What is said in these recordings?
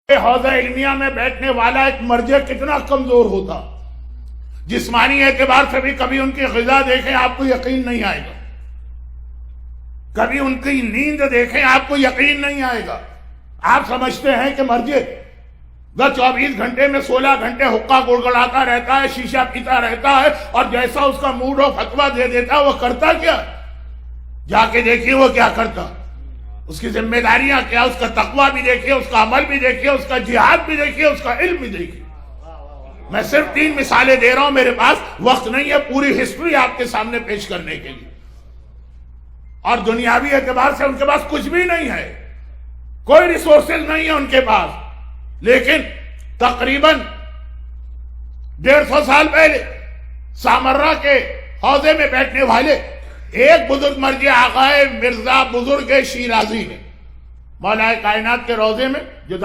حوضہ علمیہ میں بیٹھنے والا ایک مرجع کتنا کمزور ہوتا، جسمانی اعتبار سے بھی کبھی ان کی غذا دیکھیں آپ کو یقین نہیں آئے گا، کبھی ان کی نیند دیکھیں آپ کو یقین نہیں آئے گا۔ آپ سمجھتے ہیں کہ مرجع 24 گھنٹے میں 16 گھنٹے حقہ گڑگڑاتا رہتا ہے، شیشہ پیتا رہتا ہے، اور جیسا اس کا موڈ ہو فتویٰ دے دیتا ہے۔ وہ کرتا کیا؟ جا کے دیکھیے وہ کیا کرتا، اس کی ذمہ داریاں کیا، اس کا تقویٰ بھی دیکھیے، اس کا عمل بھی دیکھیے، اس کا جہاد بھی دیکھیے، اس کا علم بھی دیکھیے۔ میں صرف 3 مثالیں دے رہا ہوں، میرے پاس وقت نہیں ہے پوری ہسٹری آپ کے سامنے پیش کرنے کے لیے۔ اور دنیاوی اعتبار سے ان کے پاس کچھ بھی نہیں ہے، کوئی ریسورسز نہیں ہے ان کے پاس، لیکن تقریباً 150 سال پہلے سامرہ کے حوضے میں بیٹھنے والے ایک بزرگ مرجع آقائے مرزا بزرگ شیرازی نے مولا کائنات کے روضے میں، جو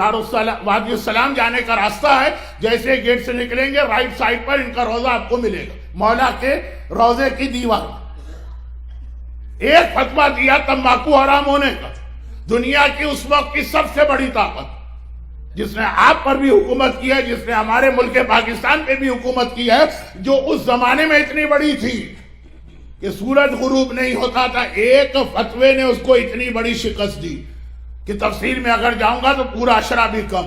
وادی السلام جانے کا راستہ ہے، جیسے گیٹ سے نکلیں گے رائٹ سائڈ پر ان کا روضہ آپ کو ملے گا، مولا کے روضے کی دیوار میں ایک فتویٰ دیا تمباکو حرام ہونے کا۔ دنیا کی اس وقت کی سب سے بڑی طاقت، جس نے آپ پر بھی حکومت کی ہے، جس نے ہمارے ملک پاکستان پہ بھی حکومت کی ہے، جو اس زمانے میں اتنی بڑی تھی کہ سورج غروب نہیں ہوتا تھا، ایک فتوے نے اس کو اتنی بڑی شکست دی کہ تفسیر میں اگر جاؤں گا تو پورا اشرا بھی کم۔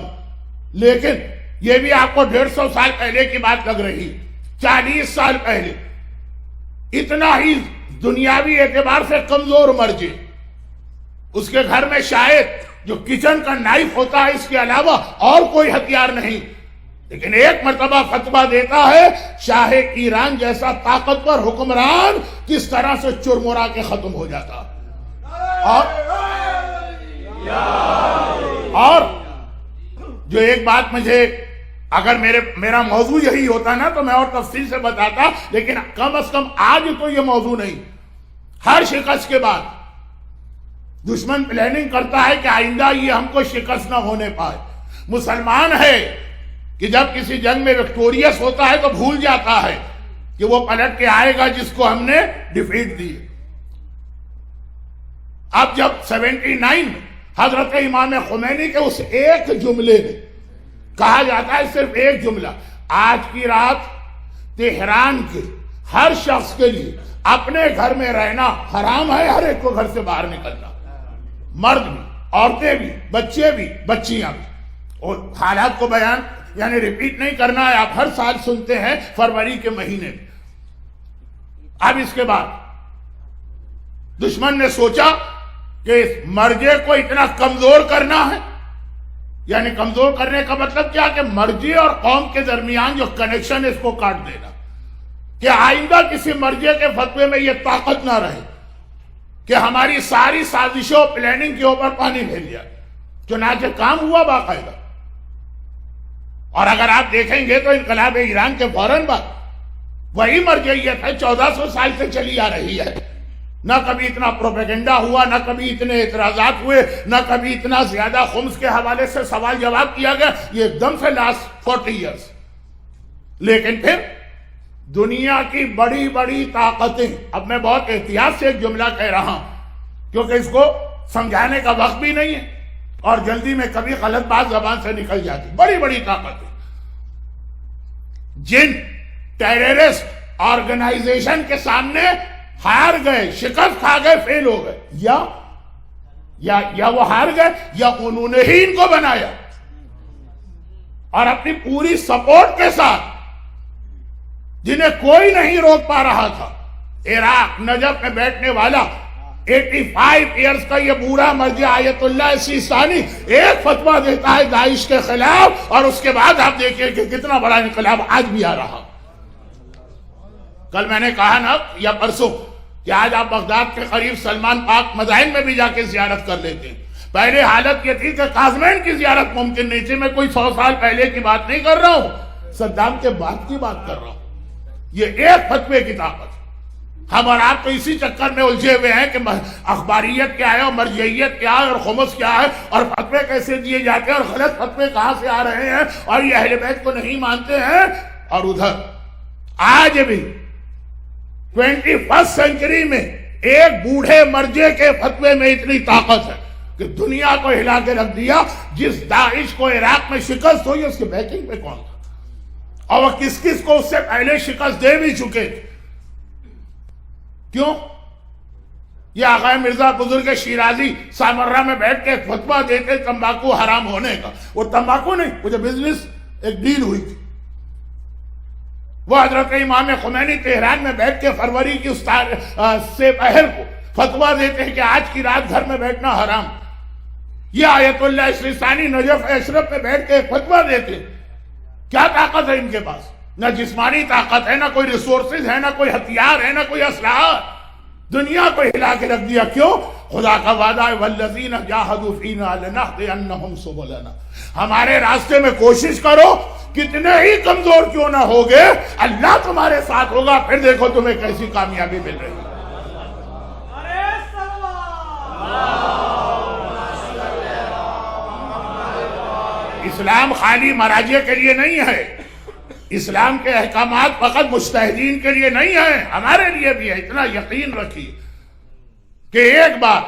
لیکن یہ بھی آپ کو 150 سال پہلے کی بات لگ رہی، 40 سال پہلے اتنا ہی دنیاوی اعتبار سے کمزور مرجع، اس کے گھر میں شاید جو کچن کا نائف ہوتا ہے اس کے علاوہ اور کوئی ہتھیار نہیں، لیکن ایک مرتبہ فتویٰ دیتا ہے شاہ ایران جیسا طاقتور حکمران کس طرح سے چرمرا کے ختم ہو جاتا۔ اور جو ایک بات مجھے، اگر میرا موضوع یہی ہوتا نا تو میں اور تفصیل سے بتاتا، لیکن کم از کم آج تو یہ موضوع نہیں۔ ہر شکست کے بعد دشمن پلاننگ کرتا ہے کہ آئندہ یہ ہم کو شکست نہ ہونے پائے۔ مسلمان ہے کہ جب کسی جنگ میں وکٹوریس ہوتا ہے تو بھول جاتا ہے کہ وہ پلٹ کے آئے گا جس کو ہم نے ڈیفیٹ دی۔ اب جب 79 حضرت امام خمینی کے اس ایک جملے نے کہا جاتا ہے، صرف ایک جملہ، آج کی رات تہران کے ہر شخص کے لیے اپنے گھر میں رہنا حرام ہے، ہر ایک کو گھر سے باہر نکلنا، مرد بھی، عورتیں بھی، بچے بھی، بچیاں بھی۔ اور حالات کو بیان یعنی ریپیٹ نہیں کرنا ہے، آپ ہر سال سنتے ہیں فروری کے مہینے میں۔ اب اس کے بعد دشمن نے سوچا کہ اس مرجع کو اتنا کمزور کرنا ہے، یعنی کمزور کرنے کا مطلب کیا کہ مرجع اور قوم کے درمیان جو کنیکشن ہے اس کو کاٹ دینا، کہ آئندہ کسی مرجع کے فتوے میں یہ طاقت نہ رہے کہ ہماری ساری سازشوں پلاننگ کے اوپر پانی پھیر جائے۔ چنانچہ کام ہوا باقاعدہ۔ اور اگر آپ دیکھیں گے تو انقلاب ایران کے فوراً بعد وہی مرجعیت ہے 1400 سال سے چلی آ رہی ہے۔ نہ کبھی اتنا پروپیگنڈا ہوا، نہ کبھی اتنے اعتراضات ہوئے، نہ کبھی اتنا زیادہ خمس کے حوالے سے سوال جواب کیا گیا، یہ ایک دم سے لاسٹ 40 ایئرس۔ لیکن پھر دنیا کی بڑی بڑی طاقتیں، اب میں بہت احتیاط سے ایک جملہ کہہ رہا ہوں کیونکہ اس کو سمجھانے کا وقت بھی نہیں ہے اور جلدی میں کبھی غلط بات زبان سے نکل جاتی، بڑی بڑی طاقتیں جن ٹیررسٹ آرگنائزیشن کے سامنے ہار گئے، شکست کھا گئے، فیل ہو گئے، یا وہ ہار گئے یا انہوں نے ہی ان کو بنایا اور اپنی پوری سپورٹ کے ساتھ، جنہیں کوئی نہیں روک پا رہا تھا۔ عراق نجف میں بیٹھنے والا 85 ایئرز کا یہ بوڑھا مرجع آیت اللہ سیستانی ایک فتویٰ دیتا ہے داعش کے خلاف، اور اس کے بعد آپ دیکھیں کہ کتنا بڑا انقلاب آج بھی آ رہا۔ کل میں نے کہا نا یا پرسوں کہ آج آپ بغداد کے قریب سلمان پاک مدائن میں بھی جا کے زیارت کر لیتے ہیں۔ پہلے حالت یہ تھی کہ کازمین کی زیارت ممکن نہیں تھی۔ میں کوئی 100 سال پہلے کی بات نہیں کر رہا ہوں، صدام کے بعد کی بات کر رہا ہوں۔ یہ ایک فتوے کی طاقت۔ ہم اور آپ تو اسی چکر میں الجھے ہوئے ہیں کہ اخباریت کیا ہے اور مرجعیت کیا ہے اور خمس کیا ہے اور فتوے کیسے دیے جاتے ہیں اور غلط فتوے کہاں سے آ رہے ہیں اور یہ اہل بیت کو نہیں مانتے ہیں۔ اور ادھر آج بھی 21 سینچری میں ایک بوڑھے مرجع کے فتوے میں اتنی طاقت ہے کہ دنیا کو ہلا کے رکھ دیا. جس داعش کو عراق میں شکست ہوئی اس کے بیکنگ پہ کون تھا؟ اور وہ کس کس کو اس سے پہلے شکست دے بھی چکے تھے. کیوں؟ یہ آقا مرزا بزرگ شیرازی سامرہ میں بیٹھ کے فتویٰ دیتے تمباکو حرام ہونے کا. وہ تمباکو نہیں، وہ جو بزنس ایک ڈیل ہوئی تھی. وہ حضرت امام خمینی تہران میں بیٹھ کے فروری کی سے پہر کو فتویٰ دیتے ہیں کہ آج کی رات گھر میں بیٹھنا حرام. یہ آیت اللہ سیستانی نجف اشرف میں بیٹھ کے فتویٰ دیتے ہیں. کیا طاقت ہے ان کے پاس؟ نہ جسمانی طاقت ہے، نہ کوئی ریسورسز ہے، نہ کوئی ہتھیار ہے، نہ کوئی اسلحہ. دنیا کو ہلا کے رکھ دیا. کیوں؟ خدا کا وعدہ ہے والذین جاہدوا فینا لنہدینہم سبلنا. ہمارے راستے میں کوشش کرو، کتنے ہی کمزور کیوں نہ ہوگے، اللہ تمہارے ساتھ ہوگا. پھر دیکھو تمہیں کیسی کامیابی مل رہی ہے. اسلام خالی مراجع کے لیے نہیں ہے. اسلام کے احکامات فقط مجتہدین کے لیے نہیں ہیں، ہمارے لیے بھی ہے. اتنا یقین رکھیے کہ ایک بار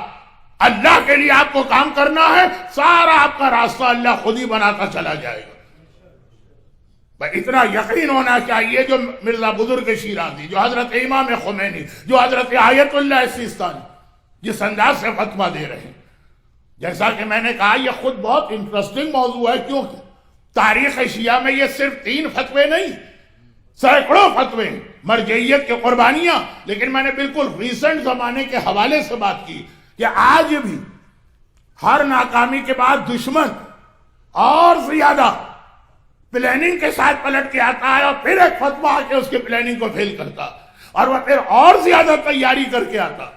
اللہ کے لیے آپ کو کام کرنا ہے، سارا آپ کا راستہ اللہ خود ہی بناتا چلا جائے گا. اتنا یقین ہونا چاہیے. جو مرزا بزرگ شیرازی، جو حضرت امام خمینی، جو حضرت آیت اللہ سیستانی جس انداز سے فتویٰ دے رہے ہیں. جیسا کہ میں نے کہا یہ خود بہت انٹرسٹنگ موضوع ہے. کیوں؟ تاریخ شیعہ میں یہ صرف 3 فتوے نہیں، سینکڑوں فتوے، مرجعیت کے قربانیاں. لیکن میں نے بالکل ریسنٹ زمانے کے حوالے سے بات کی کہ آج بھی ہر ناکامی کے بعد دشمن اور زیادہ پلاننگ کے ساتھ پلٹ کے آتا ہے اور پھر ایک فتویٰ آ کے اس کی پلاننگ کو فیل کرتا، اور وہ پھر اور زیادہ تیاری کر کے آتا.